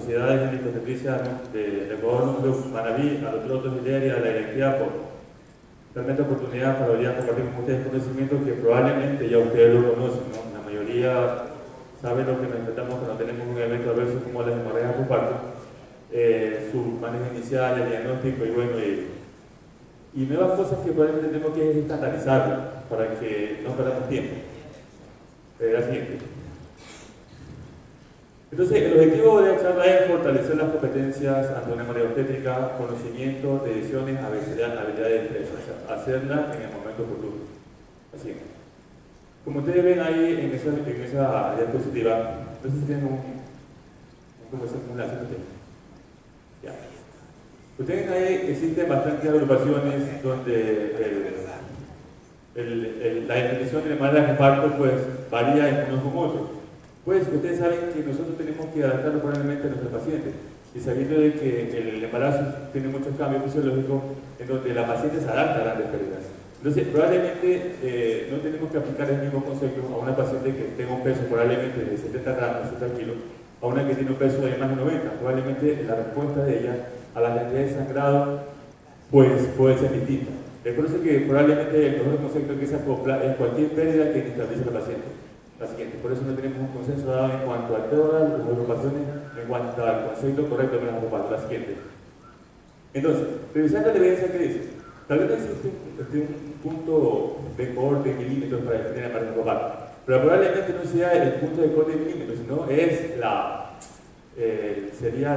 sociedades electrocentricias de Ecuador, Núcleo Manaví, a los otros de Ileria, a la identidad por realmente oportunidad para hoy día compartir con ustedes conocimientos que probablemente ya ustedes lo conocen, ¿no? La mayoría sabe lo que nos enfrentamos cuando tenemos un evento adverso como las hemorragias por parto, su manejo inicial, el diagnóstico y bueno, y nuevas cosas que probablemente tenemos que estandarizar para que no perdamos tiempo. La siguiente. Entonces, el objetivo de la charla es fortalecer las competencias ante una hemorragia obstétrica, conocimiento, decisiones, habilidades de estrés, o sea, hacerla en el momento oportuno. Así. Como ustedes ven ahí en esa diapositiva, no sé si tienen un enlace. Ya. Ustedes ven ahí existen bastantes agrupaciones donde la definición de hemorragia de parto pues varía en unos con otros. Pues ustedes saben que nosotros tenemos que adaptarlo probablemente a nuestros pacientes y sabiendo de que el embarazo tiene muchos cambios fisiológicos en donde la paciente se adapta a grandes pérdidas. Entonces, probablemente no tenemos que aplicar el mismo concepto a una paciente que tenga un peso probablemente de 70 gramos, 70 kilos, a una que tiene un peso de más de 90. Probablemente la respuesta de ella a la cantidad de sangrado pues, puede ser distinta. Es por eso que probablemente el mejor concepto que se acopla es cualquier pérdida que neutralice al paciente. La siguiente, por eso no tenemos un consenso dado en cuanto a todas las agrupaciones, en cuanto al concepto correcto de las agrupaciones. La siguiente. Entonces, revisando la evidencia que dice, tal vez no existe un punto de corte en milímetros para definir la margen global, pero probablemente no sea el punto de corte en milímetros, sino es sería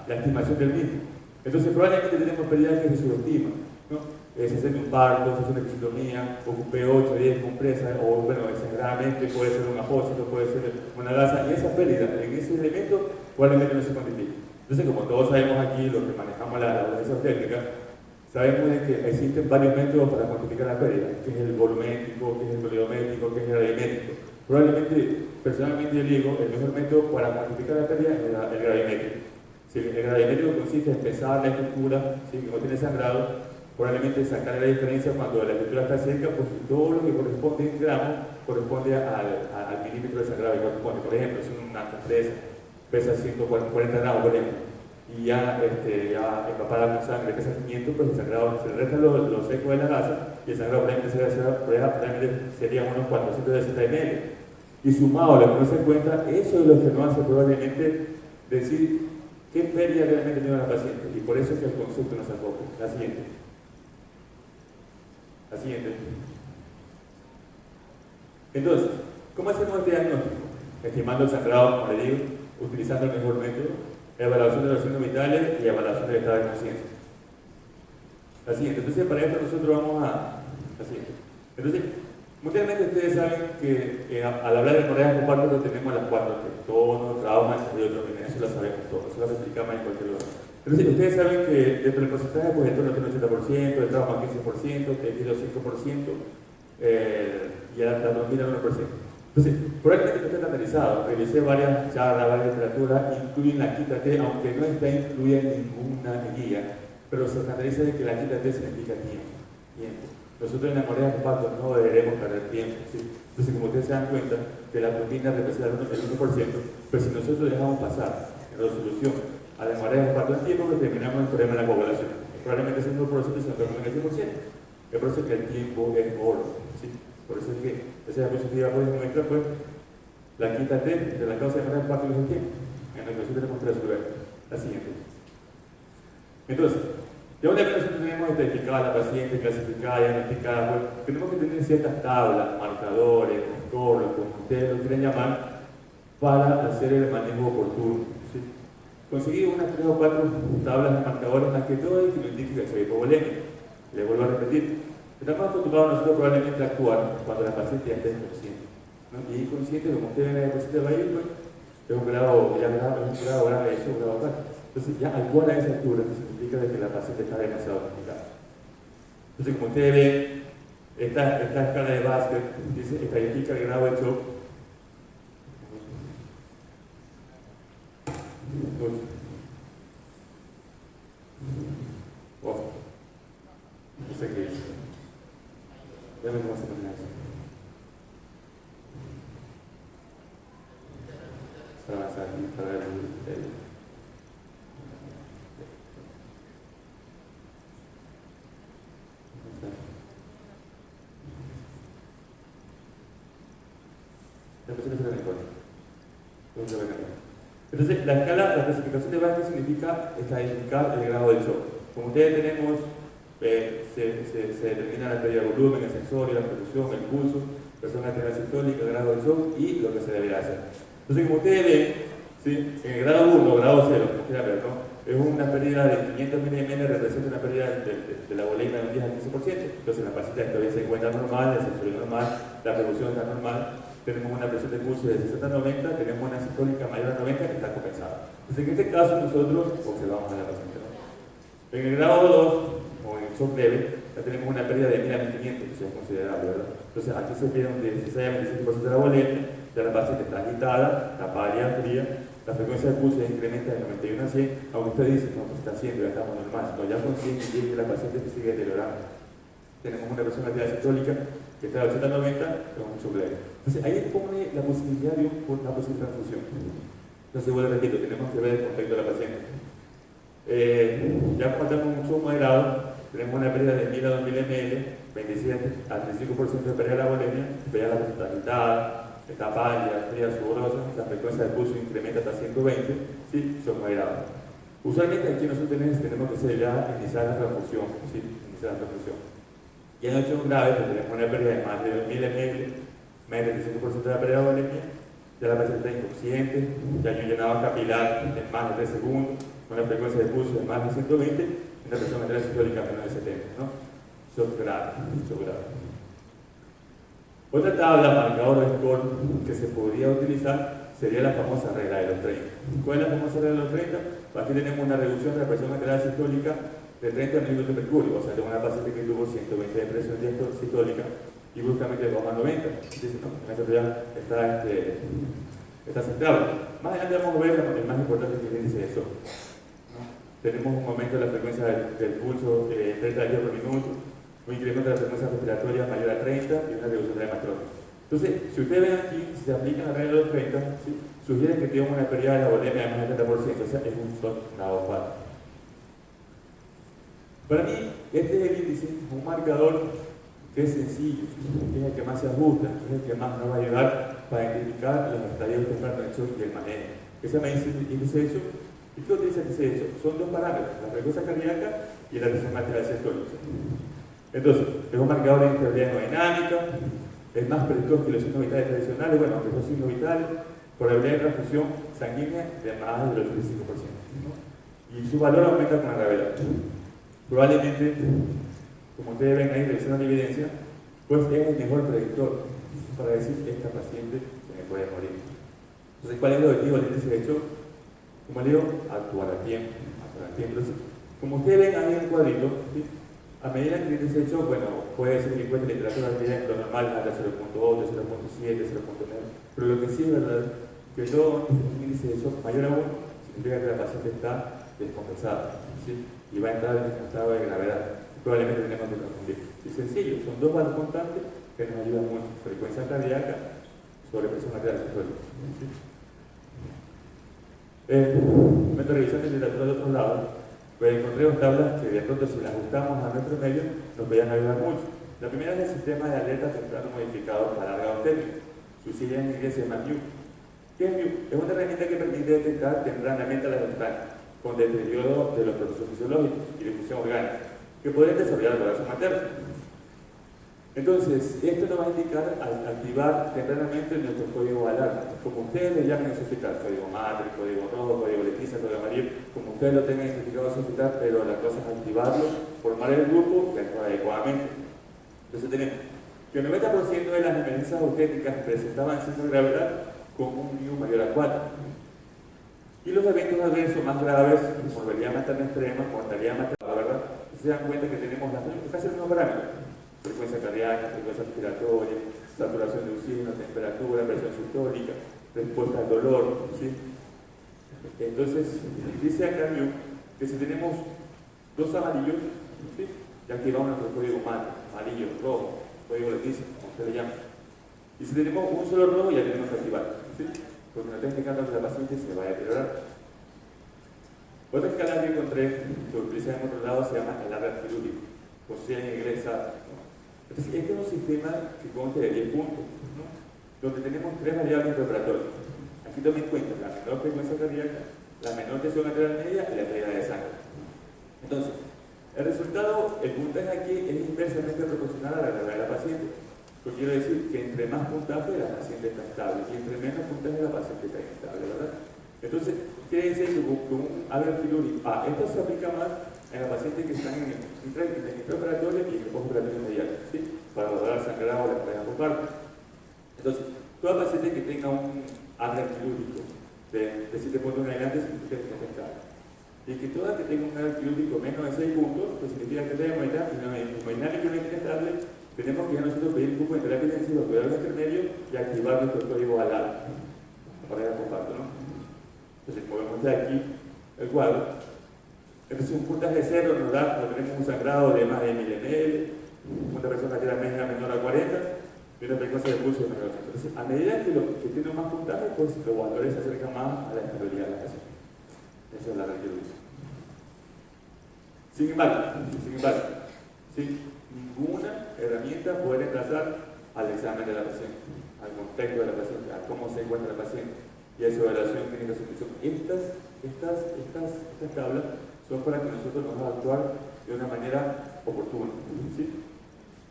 la estimación del mismo. Entonces, probablemente tenemos pérdidas que se subestiman, ¿no? Se hace un parto, se hace una episiotomía, ocupé 8 o 10 compresas, o bueno, exageradamente puede ser un apósito, puede ser una gasa, y esa pérdida en ese elemento probablemente no se cuantifique. Entonces, como todos sabemos aquí, los que manejamos la organización técnica, sabemos de que existen varios métodos para cuantificar la pérdida, que es el volumétrico, que es el volumétrico, que es el gravimétrico. Probablemente, personalmente yo digo, el mejor método para cuantificar la pérdida es el gravimétrico. Si el gravimétrico consiste en pesar la estructura, ¿sí? Que no tiene sangrado, probablemente sacar la diferencia cuando la estructura está cerca, pues todo lo que corresponde en gramos corresponde al milímetro de sangrado que corresponde. Por ejemplo, si una compresa pesa 140 gramos, por ejemplo, y ya empapada con sangre pesa 500, pues el sangrado se resta lo seco de la gasa y el sangrado probablemente sería unos 460 ml. Y sumado a lo que no se encuentra, eso es lo que nos hace probablemente decir qué pérdida realmente tiene la paciente, y por eso es que el concepto nos acopla. La siguiente. La siguiente. Entonces, ¿cómo hacemos el diagnóstico? Estimando el sangrado, como le digo, utilizando el mejor método, evaluación de los signos vitales y evaluación del estado de conciencia. La siguiente. Entonces, para esto nosotros vamos a... La siguiente. Entonces, mundialmente ustedes saben que al hablar de hemorragias por parto tenemos las 4 T: tono, trauma, y otro, eso lo sabemos todos, eso lo explicamos en cualquier lugar. Entonces, ustedes saben que dentro del porcentaje, pues el tono tiene 80%, el trauma 15%, el hilo 5%, y la trombina 1%. Entonces, probablemente no está estandarizado. Revisé varias charlas, varias literaturas, incluyen la quinta T, aunque no está incluida en ninguna guía, pero se estandariza de que la quinta T significa tiempo. Nosotros en la hemorragia por parto no deberemos perder tiempo, ¿sí? Entonces, como ustedes se dan cuenta, que la trombina representa el 1%, pero si nosotros dejamos pasar en resolución a la hemorragia por parto en tiempo, pues terminamos el problema de la coagulación. Probablemente ese 1% se nos termina el 100%. Es por eso que el tiempo es oro, ¿sí? Por eso es que esa diapositiva pues muestra pues la quinta T de la causa de hemorragia por parto es el tiempo, en la que nosotros tenemos que resolver. La siguiente. Entonces, ya una vez que nosotros tenemos identificada a la paciente, clasificada, diagnosticada, pues, tenemos que tener ciertas tablas, marcadores, controles, como ustedes lo quieren llamar, para hacer el manejo oportuno, ¿sí? Conseguí unas 3 o 4 tablas de marcadores más que todo y que lo indique que soy hipovolémico. Le vuelvo a repetir. Estamos acostumbrados nosotros probablemente a actuar cuando la paciente ya esté inconsciente, ¿no? Y inconsciente, como ustedes ven en la diapositiva ahí, pues, es un grado, ya grado, un grado eso, un grado 4. Entonces, ya actuar a esa altura significa de que la paciente está demasiado complicada. Entonces, como ustedes ven, esta escala de Basket dice, estadifica el grado de shock. No sé qué es. Ya ven cómo se pone eso. Para avanzar aquí, para ver el Entonces, la clasificación de Bakke significa estadificar el grado del shock. Como ustedes tenemos, se determina la pérdida de volumen, el sensorio, la percusión, el pulso, persona de alternancia sistólica, el grado del shock y lo que se deberá hacer. Entonces, como ustedes ven, ¿sí? En el grado 1 o grado 0, como ustedes ven, ¿no? Es una pérdida de 500 mmHg, representa una pérdida de la volemia de un 10 al 15%. Entonces, la paciente todavía se encuentra normal, el sensorio normal, la percusión está normal. Tenemos una presión de pulso de 60 a 90, tenemos una sistólica mayor a 90 que está compensada. Entonces, en este caso, nosotros observamos a la paciente, ¿no? En el grado 2, o en el shock leve, ya tenemos una pérdida de 1000 a 1500, que es considerable, ¿verdad? Entonces, aquí se pierde un 16 a 25% de la volemia, ya la paciente está agitada, está pálida, fría, la frecuencia de pulso se incrementa de 91 a 100, aunque usted dice, no, pues está haciendo, ya estamos normal, no, ya con 100 y la paciente se sigue deteriorando. Tenemos una presión arterial sistólica que está de 80 a 90, con un shock leve. Entonces, ahí pone la posibilidad de una posible transfusión. Entonces, vuelvo a repetir, tenemos que ver el contexto de la paciente. Ya cuando estamos en un shock moderado, tenemos una pérdida de 1000 a 2000 ml, 27 a 35% de pérdida de la volemia, ya la paciente está agitada, está pálida, fría, sudorosa, la frecuencia de pulso incrementa hasta 120, ¿sí? Shock moderado. Usualmente aquí nosotros tenemos que hacer ya iniciar la transfusión, ¿sí? Iniciar la transfusión. Y en el shock grave, pues tenemos una pérdida de más de 2000 ml, más del 25% de la pérdida de volemia, ya la paciente está inconsciente, ya hay un llenado capilar en más de 3 segundos, una frecuencia de pulso de más de 120 y una presión arterial sistólica menos de 70, ¿no? Shock grave, shock grave. Otra tabla, marcador de score, que se podría utilizar sería la famosa regla de los 30. ¿Cuál es la famosa regla de los 30? Aquí tenemos una reducción de la presión arterial sistólica de 30 milímetros de mercurio, o sea, tengo una paciente que tuvo 120 de presión sistólica y bruscamente bajó a 90. Entonces, no, esta ya está centrada. Más adelante vamos a ver el más importante que es el índice de shock. ¿No? Tenemos un aumento de la frecuencia del pulso 30 latidos por minuto, un incremento de la frecuencia respiratoria mayor a 30 y una reducción de la hematrópia. Entonces, si ustedes ven aquí, si se aplica la regla de los 30, ¿sí? Sugiere que tenemos una pérdida de la volemia de más del 30%, o sea, es un shock grado 4. Para mí, este es el índice, un marcador que es sencillo, que es el que más se ajusta, que es el que más nos va a ayudar para identificar los estadios tempranos del shock y el manejo. Que se llama índice de shock. ¿Y qué utiliza el índice de shock? Son dos parámetros, la frecuencia cardíaca y la presión arterial sistólica. Entonces, es un marcador de inestabilidad hemodinámica, es más predictor que los signos vitales tradicionales, bueno, aunque son signos vitales, probabilidad de transfusión sanguínea de más del 85%, ¿no? Y su valor aumenta con la gravedad. Probablemente, como ustedes ven ahí, revisando la evidencia, pues es el mejor predictor para decir que esta paciente se me puede morir. Entonces, ¿cuál es el objetivo del índice de shock? Como le digo, actuar a tiempo. Entonces, como ustedes ven ahí en el cuadrito, ¿sí? A medida que el índice de shock, bueno, puede ser que encuentre literatura que lo normal es hasta 0.8, 0.7, 0.9, pero lo que sí es verdad que todo índice de shock mayor a 1 significa que la paciente está descompensada, ¿sí? Y va a entrar en un estado de gravedad. Probablemente tenemos que confundir. Es sencillo, son dos valores constantes que nos ayudan mucho: frecuencia cardíaca sobre presión arterial sistólica. ¿Sí? Me estoy revisando la literatura de otro lado, pues encontré dos tablas que de pronto, si las ajustamos a nuestro medio, nos podrían ayudar mucho. La primera es el sistema de alerta temprano modificado para larga obstétrica. Su sigla en inglés se llama MIU. ¿Qué es MIU? Es una herramienta que permite detectar tempranamente a las ventanas con deterioro de los procesos fisiológicos y difusión orgánica que pueden desarrollar el corazón materno. Entonces, esto nos va a indicar activar tempranamente nuestro código de alarma, como ustedes le llamen a su hospital, código madre, código rojo, código Leticia, código amarillo, como ustedes lo tengan identificado en su hospital, pero la cosa es activarlo, formar el grupo y actuar adecuadamente. Entonces tenemos que el 90% de las emergencias obstétricas presentaban signos de gravedad con un MIU mayor a 4. Y los eventos adversos más graves, morbilidad materna extrema, mortalidad materna, ¿verdad? Se dan cuenta que tenemos casi los mismos parámetros: frecuencia cardíaca, frecuencia respiratoria, saturación de oxígeno, temperatura, presión sistólica, respuesta al dolor, ¿sí? Entonces, dice acá que si tenemos dos amarillos, ¿sí? Ya activamos nuestro código amarillo, rojo, código Leticia, como usted le llama. Y si tenemos un solo rojo, ya tenemos que activar, ¿sí? Porque no está indicando que la paciente se va a deteriorar. Otra escala que encontré, que utiliza en otro lado, se llama el ARAT quirúrgico, o sea, en inglés ARAT, ¿no? Entonces, este es un sistema que consta de 10 puntos, ¿no? Donde tenemos 3 variables interpretatorias. Aquí tomen en cuenta la menor frecuencia cardíaca, la menor tensión arterial media y la pérdida de sangre. Entonces, el resultado, el puntaje aquí es inversamente proporcional a la gravedad de la paciente. Yo quiero decir que entre más puntaje la paciente está estable y entre menos puntaje la paciente está inestable, ¿verdad? Entonces, quiere decir que con un AVER quirúrgico, esto se aplica más en las pacientes que están en el intraoperatorio y en el postoperatorio inmediato, ¿sí? Para lograr sangrado o la enfermedad por parto. Entonces, toda paciente que tenga un AVER quirúrgico de 7 puntos en adelante significa que está estable. Y que toda que tenga un AVER quirúrgico menos de 6 puntos, pues significa que está hemodinámicamente estable. Tenemos que ya nosotros pedir un grupo de terapia intensiva, cuidado intermedio y activar nuestro código ALAD para el comparto, ¿no? Entonces, movemos de aquí el cuadro. Entonces, un puntaje de 0 nos da, cuando tenemos un sangrado de más de 1000 ml, una persona que era media menor a 40 y una frecuencia de pulso menor a 80. Entonces, a medida que tiene más puntaje, pues los valores se acercan más a la estabilidad de la paciente. Esa es la resolución. Sin embargo, ¿sí? Ninguna herramienta puede reemplazar al examen de la paciente, al contexto de la paciente, a cómo se encuentra la paciente y a su evaluación clínica. Estas tablas son para que nosotros nos vamos a actuar de una manera oportuna, ¿sí?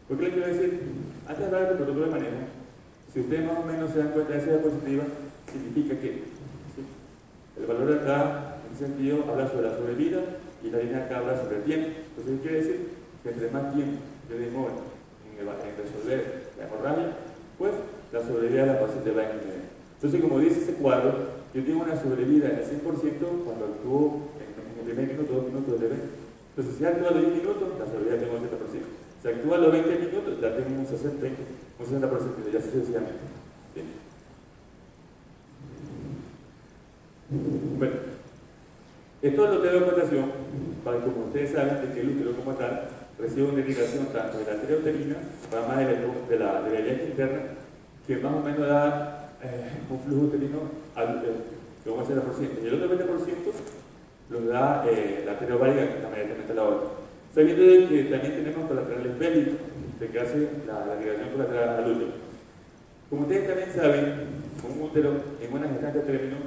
¿Por qué le quiero decir? Antes de hablar del protocolo de manejo, si ustedes más o menos se dan cuenta de esa diapositiva, significa que, ¿sí? El valor de acá, en ese sentido, habla sobre la sobrevida y la línea acá habla sobre el tiempo. Entonces, ¿qué quiere decir? Que entre más tiempo yo demore en resolver la hemorragia, pues la sobrevida de la paciente va a disminuir. Entonces, como dice ese cuadro, yo tengo una sobrevida en el 100% cuando actúo en el primer minuto, 2 minutos del evento. Entonces, si actúa a los 10 minutos, la sobrevida tengo un 70%. Si actúa a los 20 minutos, ya tengo un 60%, ya sucesivamente. Bien. Bueno, esto lo tengo en cuentación para que, como ustedes saben, de que el útero como tal recibe una irrigación tanto de la arteria uterina, rama de la vía interna, que más o menos da un flujo uterino de un 80%, y el otro 20% lo da la arteria ovárica, que está inmediatamente a la otra. Sabiendo de que también tenemos colaterales pélvicos, de que hace la irrigación colateral al útero. Como ustedes también saben, un útero en una gestante a término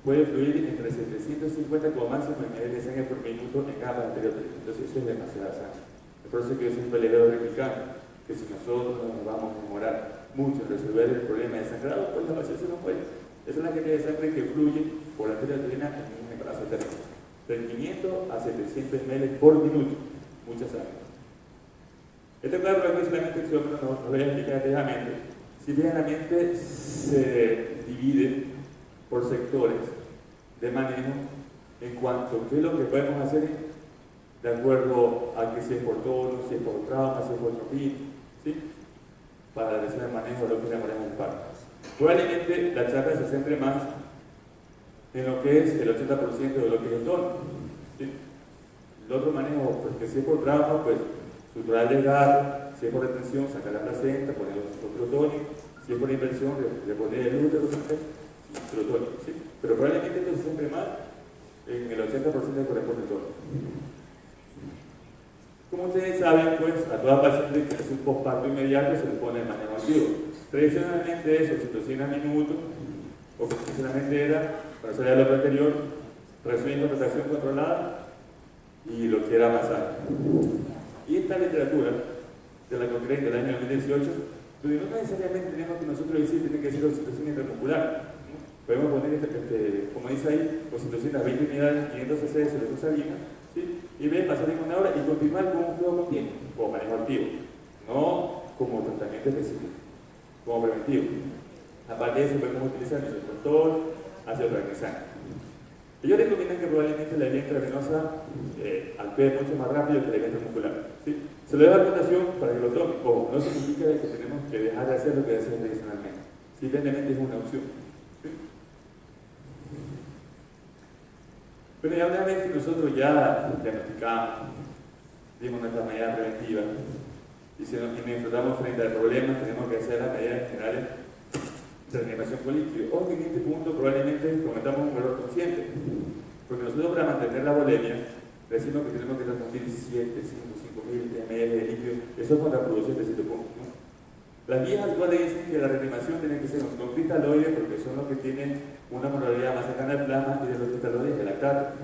puede fluir entre 750 como máximo ml de sangre por minuto en cada arteria uterina. Entonces eso es demasiada sangre. Por eso que yo siempre le veo replicando que si nosotros nos vamos a demorar mucho en resolver el problema de sangrado, pues la paciente no puede. Esa es la cantidad de sangre que fluye por la arteria uterina en un embarazo térmico. De 500 a 700 ml por minuto. Mucha sangre. Este cuadro no es solamente exómeno, no lo voy a explicar detalladamente. Si bien la mente se divide por sectores de manejo en cuanto a qué es lo que podemos hacer de acuerdo a que si es por tono, si es por trauma, si es por tropía, ¿sí? Para la lesión de manejo de lo que llamaremos el parto. Probablemente la charla se centre más en lo que es el 80% de lo que es el tono, ¿sí? El otro manejo, pues que si es por trauma, pues suturar el desgarro, si es por retención, sacar la placenta, poner otro tónico, si es por inversión, reponer el útero, otro tónico, ¿sí? Pero probablemente esto se centre más en el 80% que corresponde al tono. Como ustedes saben, pues a toda paciente que es un posparto inmediato se le pone el manejo activo. Tradicionalmente es oxitocina minuto, o convencionalmente era, para salir a lo anterior, resumiendo rotación controlada y lo que era masaje. Y esta literatura de la Cochrane del año 2018, donde no necesariamente tenemos que nosotros decir que tiene que ser oxitocina intramuscular. Podemos poner, como dice ahí, oxitocina 20 unidades, 500 cc de celulosaina, ¿sí? Y ve pasar en una hora y continuar con un flujo continuo, como manejo activo, no como tratamiento específico, como preventivo. Aparte de eso, podemos utilizar mesoprostol, ácido tranquilizante. Ellos recomiendan que probablemente la vía intravenosa actúe mucho más rápido que la vía intramuscular, ¿sí? Se lo dejo a votación para que lo tomen. Ojo, no significa que tenemos que dejar de hacer lo que hacemos tradicionalmente. Simplemente es una opción, ¿sí? Pero ya una vez que nosotros ya diagnosticamos, dimos nuestra medida preventiva y si nos enfrentamos frente al problema, tenemos que hacer las medidas generales de reanimación con líquido. O que en este punto probablemente cometamos un error consciente, porque nosotros para mantener la volemia decimos que tenemos que transfundir 7, 5, 5.000 ml de líquido. Eso es contraproducente de cierto punto, ¿no? Las guías actuales dicen que la reanimación tiene que ser con cristaloides porque son los que tienen una moralidad más cercana al plasma y de los cristaloides el lactato.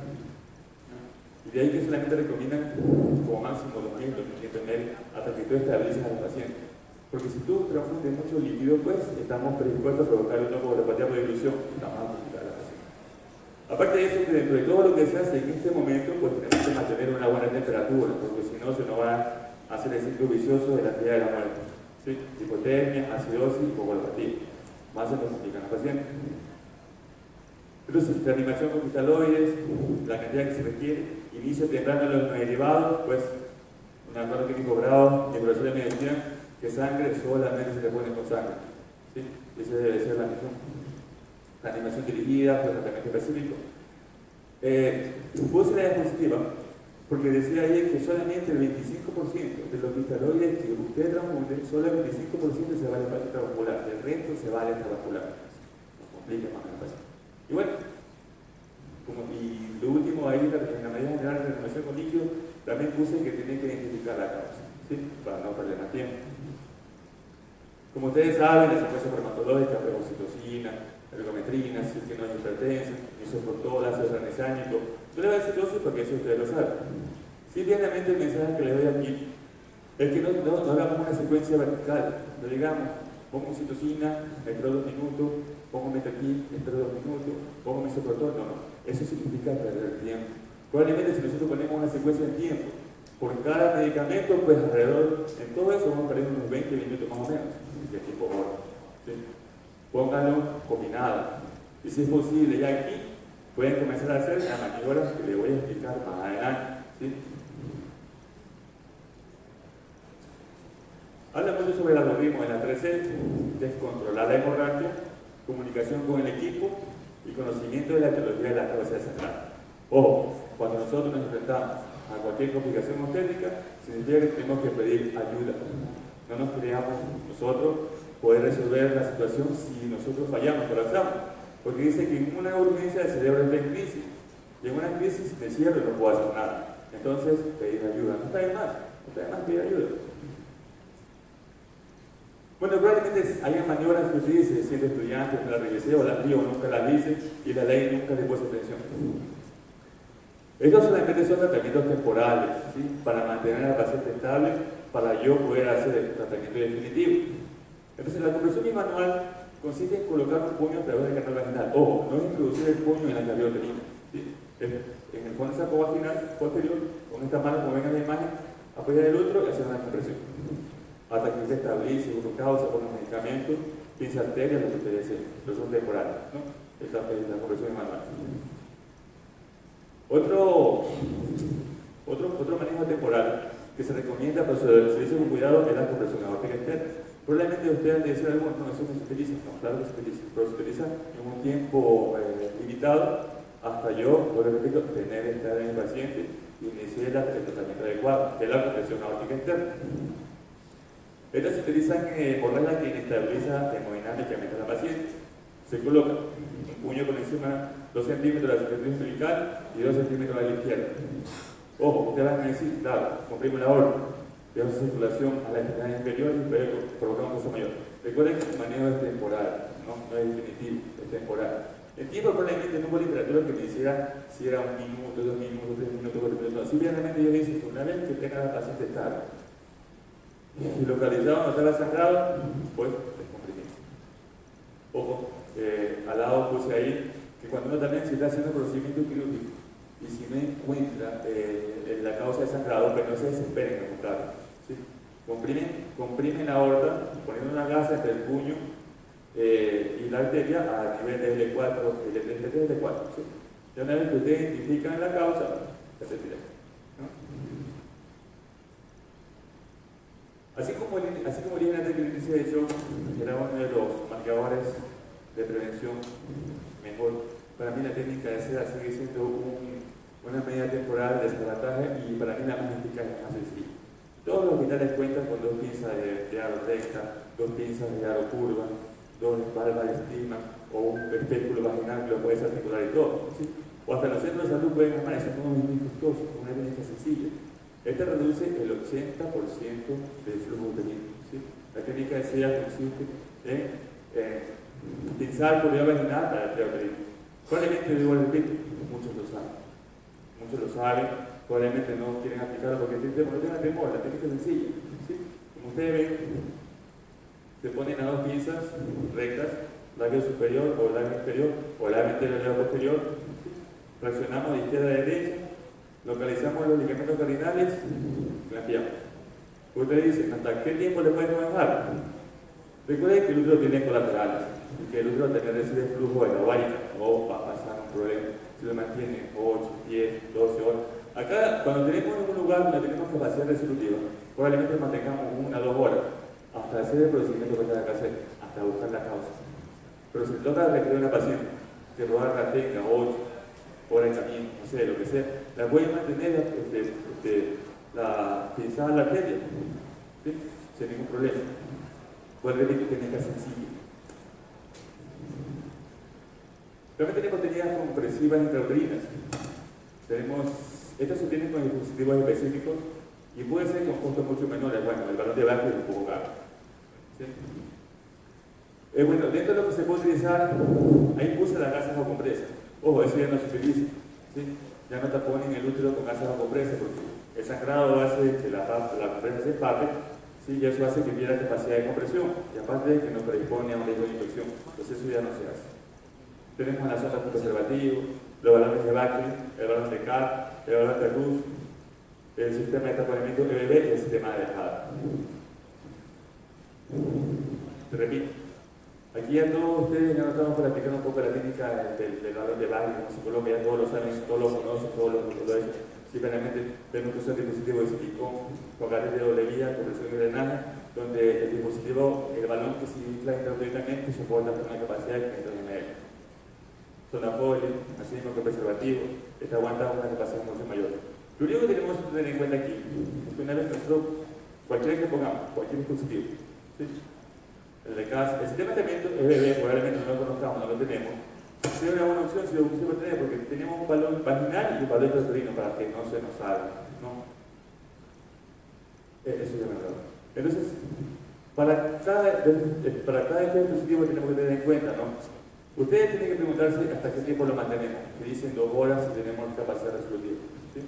Y de ahí que solamente recomiendan como máximo 2.000, 2.500 ml hasta que tú estabilices al paciente. Porque si tú transfundes mucho líquido, pues estamos predispuestos a provocar una coagulopatía por dilución y está más complicada la paciente. Aparte de eso, que dentro de todo lo que se hace en este momento, pues tenemos que mantener una buena temperatura, porque si no se nos va a hacer el ciclo vicioso de la actividad de la muerte. ¿Sí? Hipotermia, acidosis y coagulopatía. Más se nos complican a la paciente. Entonces, reanimación con cristaloides, la cantidad que se requiere, inicio temprano de los derivados, pues, un acuerdo clínico bravo, de profesor de medicina, que sangre solamente se le pone con sangre. ¿Sí? Esa debe ser la misión. Reanimación dirigida, pues, tratamiento específico. Puse la diapositiva porque decía ayer que solamente el 25% de los cristaloides que usted transfunde, solo el 25% se va al espacio intravascular, el resto se va al extravascular. Nos complica más el paciente. Y bueno, y lo último ahí, en la medida general de reanimación con líquido, también puse que tienen que identificar la causa, ¿sí? Para no perder más tiempo. Como ustedes saben, la secuencia farmacológica, oxitocina, ergometrina, si es que no hay hipertensa, isoprostol, ácido tranexámico. Yo le voy a decir dosis porque eso ustedes lo saben. Simplemente el mensaje que les doy aquí es que no hagamos una secuencia vertical, no digamos, pongo oxitocina, espero 2 minutos, pongo metaquil, espero 2 minutos, pongo isoprostol, no. Eso significa perder tiempo. Probablemente si nosotros ponemos una secuencia de tiempo por cada medicamento, pues alrededor, en todo eso vamos a perder unos 20 minutos más o menos, de tiempo hora. ¿Sí? Pónganlo combinado. Y si es posible, ya aquí pueden comenzar a hacer las maniobras que les voy a explicar más adelante. ¿Sí? Habla mucho sobre el algoritmo de la 3C, que es controlar la hemorragia, comunicación con el equipo y conocimiento de la etiología de la causa de sangrado. Ojo, cuando nosotros nos enfrentamos a cualquier complicación obstétrica, significa que tenemos que pedir ayuda. No nos creamos nosotros poder resolver la situación si nosotros fallamos, colapsamos. Porque dice que en una urgencia el cerebro está en crisis. Y en una crisis de cierre no puedo hacer nada. Entonces, pedir ayuda. No está de más pedir ayuda. Bueno, probablemente hay maniobras que utilice siendo estudiante, que las revisé o las dio, nunca las hice y la ley nunca le puso atención. Estos solamente son tratamientos temporales, ¿sí? Para mantener al paciente estable, para yo poder hacer el tratamiento definitivo. Entonces, la compresión bimanual consiste en colocar un puño a través del canal vaginal. Ojo, no es introducir el puño en la carioterina. ¿Sí? En el fondo vaginal posterior, con esta mano, como ven en la imagen, apoyar el otro y hacer una compresión. Hasta que se estabilice, uno causa con los medicamentos, pinza arterias, lo que ustedes deseen, pero son temporales, ¿no? Esta es la compresión bimanual. Otro manejo temporal que se recomienda, pero se dice con cuidado, es la compresión aórtica externa. Probablemente ustedes han de decir algo, no, eso no se utiliza, no, claro que se utiliza, pero se utiliza en un tiempo limitado hasta yo, por repito, tener estar en el paciente y iniciar el tratamiento adecuado, que es la compresión aórtica externa. Estas se utilizan por regla que inestabiliza hemodinámicamente a la paciente. Se coloca un puño por encima, 2 centímetros de la circunferencia umbilical y 2 centímetros a la izquierda. Ojo, ustedes van a decir, claro, comprimo la aorta, lleva circulación a la extremidad inferior y puede provocar un peso mayor. Recuerden que el manejo es temporal, no es definitivo, es temporal. El tiempo probablemente no hubo literatura que me hiciera si era 1 minuto, 2 minutos, 3 minutos, 4 minutos. Simplemente yo dicen que una vez que tenga la paciente estable y localizado no está sangrado, pues descomprimimos. Ojo, al lado puse ahí que cuando uno también se está haciendo procedimiento quirúrgico y si no encuentra la causa de sangrado, pues no se desesperen en buscarlo. ¿Sí? Comprimen la aorta poniendo una gasa entre el puño y la arteria a nivel de L4, L3, L4. ¿Sí? Y una vez que ustedes identifican la causa, se retira. ¿No? Así como el índice de shock era uno de los marcadores de prevención mejor, para mí la técnica de seda sigue siendo una medida temporal de sabotaje y para mí la más eficaz es más sencilla. Todos los hospitales cuentan con 2 pinzas de aro recta, 2 pinzas de aro curva, 2 válvulas de estima o un espéculo vaginal que lo puedes articular y todo. ¿Sí? O hasta los centros de salud pueden armar, eso no es muy costoso, una técnica sencilla. Esta reduce el 80% del flujo uterino. ¿Sí? La técnica de SEA consiste en pinzar por vía vaginal para el preuterino. Probablemente, digo, repito, muchos lo saben, probablemente no quieren aplicarlo porque no tengan temor, la técnica es sencilla. ¿Sí? Como ustedes ven, se ponen a dos pinzas rectas, labio superior o labio inferior, o labio anterior o labio posterior, ¿sí? Fraccionamos de izquierda a derecha, localizamos los ligamentos cardinales y limpiamos. Ustedes dicen, ¿hasta qué tiempo le podemos dejar? Recuerden que el útero tiene colaterales y que el útero también recibe flujo de la ovárica o va a pasar un problema si lo mantiene 8, 10, 12 horas. Acá, cuando tenemos en un lugar donde tenemos capacidad resolutiva, probablemente mantengamos 1 o 2 horas hasta hacer el procedimiento que tenga que hacer, hasta buscar la causa. Pero si toca requerir a una paciente que probablemente tenga 8 horas de camino, no sé, lo que sea, la puede mantener la pinzada de la arteria, ¿sí? Sin ningún problema. Pues repito, técnica sencilla. También tenemos técnicas compresivas intrauterinas. Estas se obtienen con dispositivos específicos y puede ser con costos mucho menores. Bueno, el balón de Backe es un poco caro. ¿Sí? Bueno, dentro de lo que se puede utilizar, ahí puse las gasas o compresas. Ojo, eso ya no se utiliza. ¿Sí? Ya no taponen el útero con gasas o compresas porque el sangrado hace que la compresa se empape. Sí, y eso hace que pierda capacidad de compresión y aparte de que nos predispone a un riesgo de infección. Entonces eso ya no se hace. Tenemos las ondas con preservativo, los balones de Backe, el balón de CAR, el balón de Rus, el sistema de taponamiento EBB y el sistema de dejada. Te repito, aquí ya todos ustedes ya nos estamos practicando un poco la técnica del balón de Backe, como psicólogo, ya todos lo saben, todos lo conocen, todos lo hacen. Simplemente tenemos que usar el dispositivo de silicón con gares de doble vía, compresión y drenaje, donde el dispositivo, el balón que se infla intrauterinamente soporta una capacidad de 500 ml. Sonafolio, así mismo que preservativo, está aguantando una capacidad mucho mayor. Lo único que tenemos que tener en cuenta aquí es que una vez nosotros, cualquiera que pongamos, cualquier dispositivo, ¿sí? El sistema de tratamiento EBB, probablemente no lo conozcamos, no lo tenemos. Sería una buena opción si lo pusiéramos tener, porque tenemos un balón vaginal y un balón intrauterino para que no se nos salga, ¿no? Eso ya me lo hago. Entonces, para cada dispositivo tenemos que tener en cuenta, ¿no? Ustedes tienen que preguntarse hasta qué tiempo lo mantenemos. Que dicen 2 horas si tenemos capacidad resolutiva, ¿sí?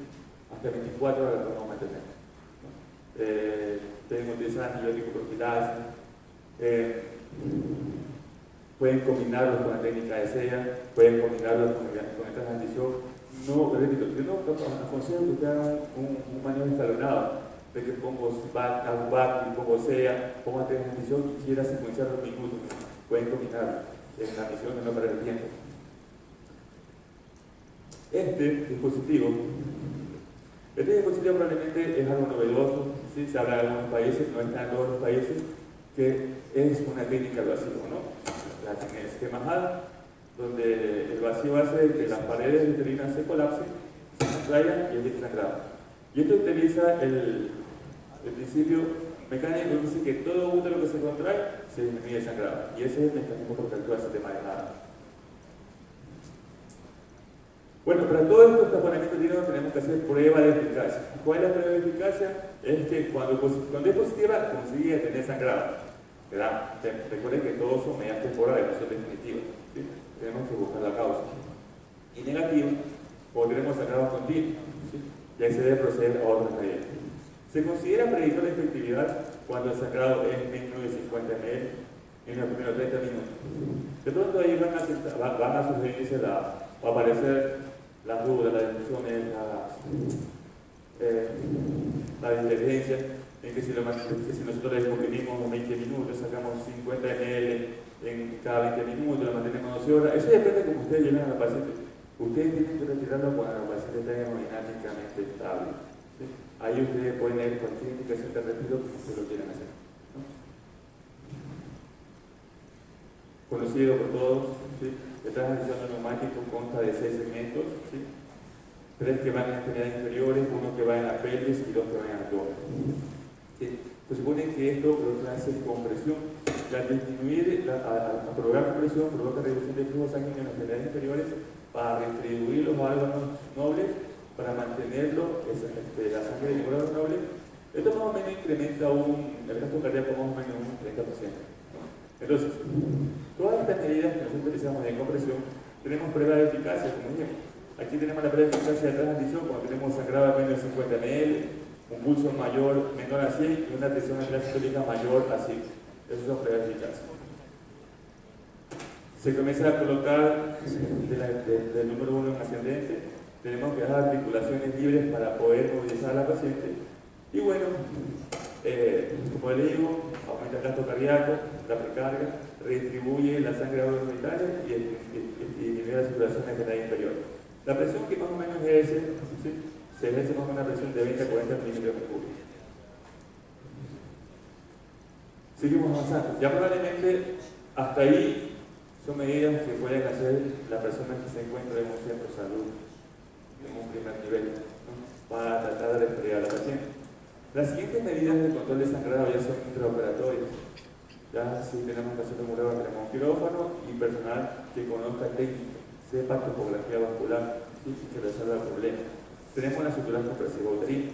Hasta 24 horas lo podemos mantener, ¿no? Pueden utilizar antibiótico profilaxis. Pueden combinarlos con la técnica de SEA, pueden combinarlos con el transición. No, repito, yo no aconsejo que ustedes hagan un manejo escalonado, de que pongo BAC, pongo SEA, pongo transición y quiera secuenciar los minutos. Pueden combinarlo en transmisión de no perder el tiempo. Este dispositivo probablemente es algo novedoso, ¿sí? Se habla en algunos países, no está en todos los países, que es una técnica al vacío, ¿no? La tiene esquema HAL, donde el vacío hace que las paredes uterinas se colapsen, se contraigan y es desangrado. Y esto utiliza el principio mecánico que dice que todo útero que se contrae se disminuye el sangrado. Y ese es el mecanismo por el que actúa el sistema de HAL. Bueno, para todo esto taponamiento tenemos que hacer prueba de eficacia. ¿Cuál es la prueba de eficacia? Es que cuando es positiva consigue tener sangrado. ¿Verdad? Recuerden que todos son medidas temporales, no son definitivas, ¿sí? Tenemos que buscar la causa. Y negativo, o tenemos sangrado continuo, ¿sí? Y ahí se debe proceder a otra medida. Se considera predictor de efectividad cuando el sangrado es menos de 50 ml en los primeros 30 minutos. De pronto ahí van a sugerirse va a aparecer las dudas, las discusiones, la divergencia, en que si nosotros le comprimimos 20 minutos, sacamos 50 ml en cada 20 minutos, lo mantenemos 12 horas, eso depende de cómo ustedes lleven a la paciente. Ustedes tienen que retirarlo cuando la paciente está hemodinámicamente estable, ¿sí? Ahí ustedes pueden leer cualquier indicación de retiro que ustedes lo quieran hacer, ¿no? Conocido por todos, ¿sí? El transición neumático consta de 6 segmentos, ¿sí? 3 que van en las extremidades inferiores, 1 que va en la pelvis y 2 que van en el abdomen. ¿Sí? Se supone que esto lo que hace compresión. Al disminuir, a provocar compresión, provoca reducción de flujo sanguíneo en las extremidades inferiores para redistribuir los órganos nobles, para mantenerlo, la sangre de los órganos nobles, Esto más o menos incrementa el gasto cardíaco más o menos un 30%. ¿No? Entonces, todas estas medidas que nosotros utilizamos de compresión, tenemos prueba de eficacia, como dijimos. Aquí tenemos la prueba de eficacia de transición cuando tenemos sangrado a menos de 50 ml, un pulso menor a 100 y una tensión arterial sistólica mayor a 5. Esas son pruebas de eficacia. Se comienza a colocar del número 1 en ascendente. Tenemos que dejar articulaciones libres para poder movilizar a la paciente. Y bueno, como le digo, aumenta el gasto cardíaco, la precarga, redistribuye la sangre a los orbitales y disminuye la circulación general inferior. La presión que más o menos ejerce, ¿sí? Se ejerce más o menos una presión de 20 a 40 milímetros de mercurio. Seguimos avanzando. Ya probablemente hasta ahí son medidas que pueden hacer la persona que se encuentra en un centro de salud, en un primer nivel, ¿no? Para tratar de resfriar a la paciente. Las siguientes medidas de control de sangrado ya son intraoperatorias. Ya si tenemos que hacer un mureo, tenemos un quirófano y personal que conozca técnica, sepa topografía vascular, ¿sí? Que resuelva el problema. Tenemos las suturas compresivas uterinas.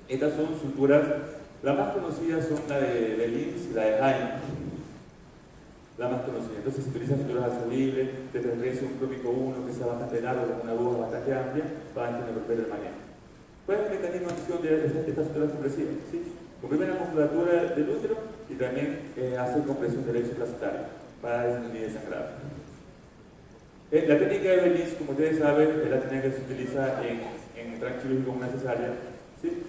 Estas son suturas, las más conocidas son la de Lins y la de Hyman. La más conocida. Entonces se utilizan suturas asequibles, de preferencia un crómico 1 que sea bastante largo, con una aguja bastante amplia, para entender el manejo. ¿Cuál es el mecanismo de acción de estas suturas compresivas? ¿Sí? Comprime la musculatura del útero y también hace compresión del lexo placentario para disminuir el sangrado. La técnica de Lins, como ustedes saben, es la técnica que se utiliza en transquirúrgico con una cesárea, ¿sí?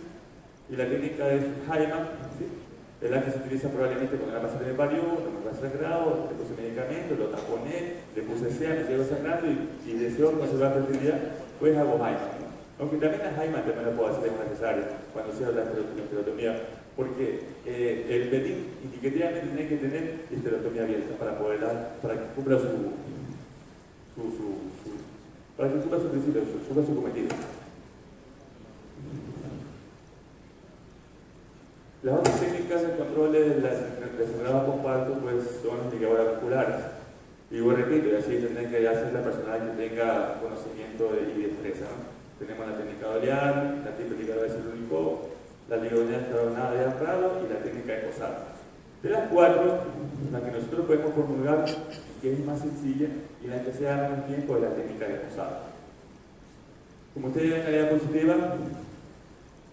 Y la técnica de Hyman, ¿sí? Es la que se utiliza probablemente cuando la paciente me parió, no me va sangrado, le puse medicamento, lo taponé, le puse SEA, me sigo sangrando y deseo conservar la fertilidad, pues hago Hyman, ¿no? Aunque también la Hyman también la puedo hacer en una cesárea, cuando se habla de esterotomía, porque el Belin indicativamente tiene que tener esterotomía abierta para que cumpla para que cumpla su principio, cumpla su cometido. Las otras técnicas de control de sangrado postparto pues, son las ligaduras vasculares. Y yo repito, y así tendrá que hacer la persona que tenga conocimiento y destreza, ¿no? Tenemos la técnica de olear, la técnica ligadura de celúlico, la ligadura escalonada de anclado y la técnica de posada. De las cuatro, la que nosotros podemos formular, que es más sencilla y la que se da menos tiempo, es la técnica de posada. Como ustedes ven en la diapositiva,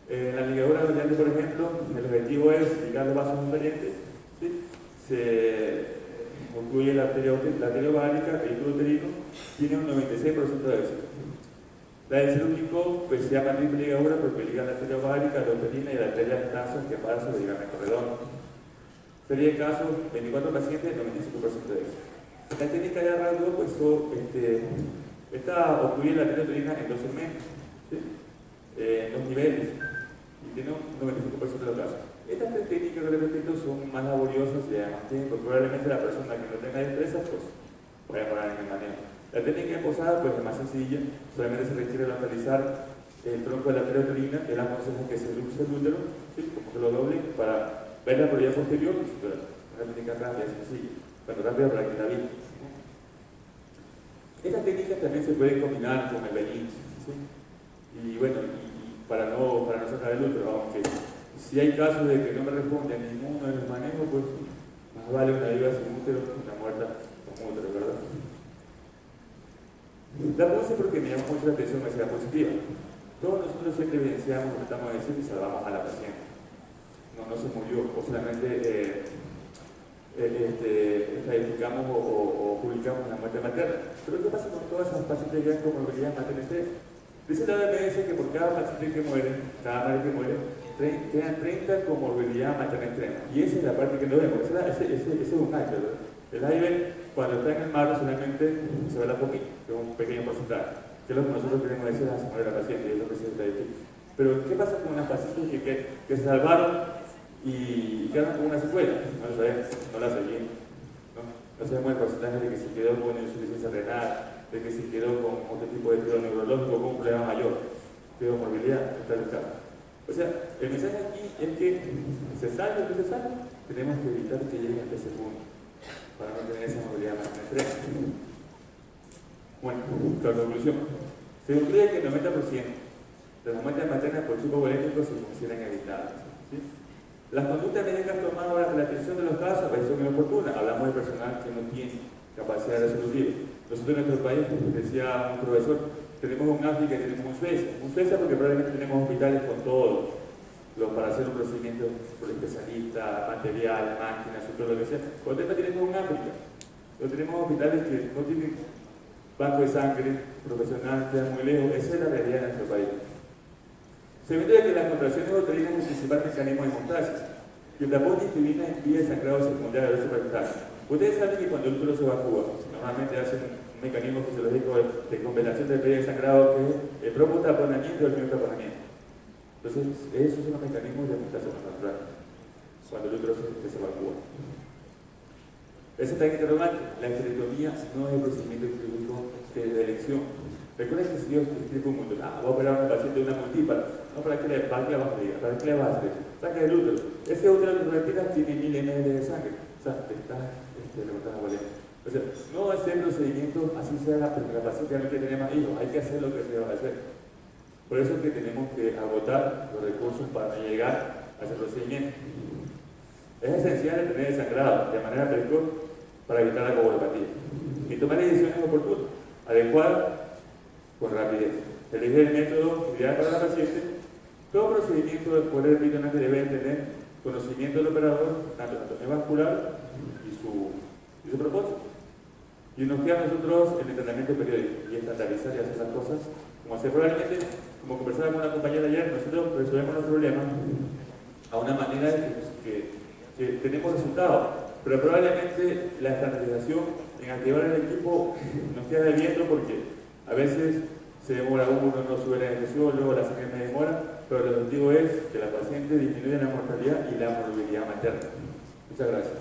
la ligadura brillante, por ejemplo, el objetivo es ligar los vasos diferentes, ¿sí? Se concluye la arteria ovárica, el vehículo uterino, tiene un 96% de éxito. La del celúlico pues, se llama triple ligadura porque liga la arteria ovárica, la uterina y la arteria de tazo que pasa sobre el ligamento redondo. Sería el caso, 24 pacientes, 95% de éxito. La técnica de arraigo, pues, esta ocluye la arteria uterina en dos segmentos, ¿sí? En dos niveles. Y tiene un 95% de los casos. Estas tres técnicas que les repito son más laboriosas y además tiempo. Probablemente la persona que no tenga destreza pues vaya a parar en el manejo. La técnica de posada pues es más sencilla, solamente se requiere localizar el tronco de la arteria uterina, que es la conseja que se luce el útero, ¿sí? Como que lo doble para ver la prioridad posterior y superar. Una técnica rápida, sencilla, pero rápida para que la vida. Estas técnicas también se pueden combinar con el Belin, ¿sí? Y bueno, para no sacar el útero, aunque si hay casos de que no me responde a ninguno de los manejos, pues más vale una viva sin útero que una muerta con útero, ¿verdad? La puse porque me llama mucho la atención que sea positiva. Todos nosotros siempre evidenciamos, tratamos de decir y salvamos a la paciente. No se murió, o solamente estadificamos o publicamos la muerte materna. Pero ¿qué pasa con todas esas pacientes que han comorbilidad materna extrema? Dice la OMS que por cada paciente que muere, cada madre que muere, quedan 30 comorbilidad materna extrema. Y esa es la parte que no vemos, ese es un iceberg. El iceberg, cuando está en el mar, solamente se ve la comida, que es un pequeño porcentaje, que es lo que nosotros queremos decir a la muere la paciente, y es lo que se está diciendo. Pero, ¿qué pasa con unas pacientes que se salvaron y quedaron con una secuela? No lo sabemos, no la seguimos. No sabemos el porcentaje de que se quedó con insuficiencia renal, de que se quedó con otro tipo de estudio neurológico, con un problema mayor, de morbilidad, en tal caso. O sea, el mensaje aquí es que se salve o no se salve, tenemos que evitar que lleguen a ese punto, para no tener esa movilidad más extrema. Bueno, la conclusión. Se concluye que el 90% de Las muertes maternas por choque volémico se consideran evitables. ¿Sí? Las conductas médicas tomadas durante la atención de los casos a veces son inoportunas. Hablamos de personal que no tiene capacidad resolutiva. Nosotros en nuestro país, decía un profesor, tenemos un África y tenemos un Suecia. Un Suecia porque probablemente tenemos hospitales con todo, para hacer un procedimiento por especialista, material, máquinas, todo lo que sea. Por lo tanto tenemos un África. Pero tenemos hospitales que no tienen banco de sangre profesional, quedan muy lejos. Esa es la realidad de nuestro país. Segundo es que las contracciones uterinas es el principal mecanismo de hemostasis. Y el tapón distribina impide el sangrado secundario del superficial. Ustedes saben que cuando el útero se evacúa, normalmente hacen un mecanismo fisiológico de compensación del pérdida de sangrado que es el propio taponamiento y el mismo taponamiento. Entonces, esos son los mecanismos de hemostasis natural, cuando el útero se evacúa. Ese está interrogante. La esterectomía no es el procedimiento quirúrgico de elección. Recuerden que si Dios te explica un mundo, voy a operar a un paciente de una multípara, no, ¿para qué le vas a hacer? Saca el útero. Ese útero que retira tiene 1000 ml de sangre. O sea, te está levantando la boleta. O sea, no hacer el procedimiento así sea porque la paciente ya no quiere tener más hijos, hay que hacer lo que se va a hacer. Por eso es que tenemos que agotar los recursos para llegar a ese procedimiento. Es esencial tener el sangrado de manera precoz para evitar la coagulopatía y tomar decisiones oportunas, adecuadas, con rapidez. Elegir el método ideal para la paciente. Todo procedimiento de poder peritoneal debe tener conocimiento del operador, tanto la anatomía vascular y su propósito. Y nos queda a nosotros el entrenamiento periódico y estandarizar y hacer las cosas como hacer probablemente, como conversaba con una compañera ayer, nosotros resolvemos los problemas a una manera de que tenemos resultados, pero probablemente la estandarización en activar el equipo nos queda debiendo porque a veces se demora uno, no sube la infección, luego la sangre me demora, pero el objetivo es que la paciente disminuya la mortalidad y la morbilidad materna. Muchas gracias.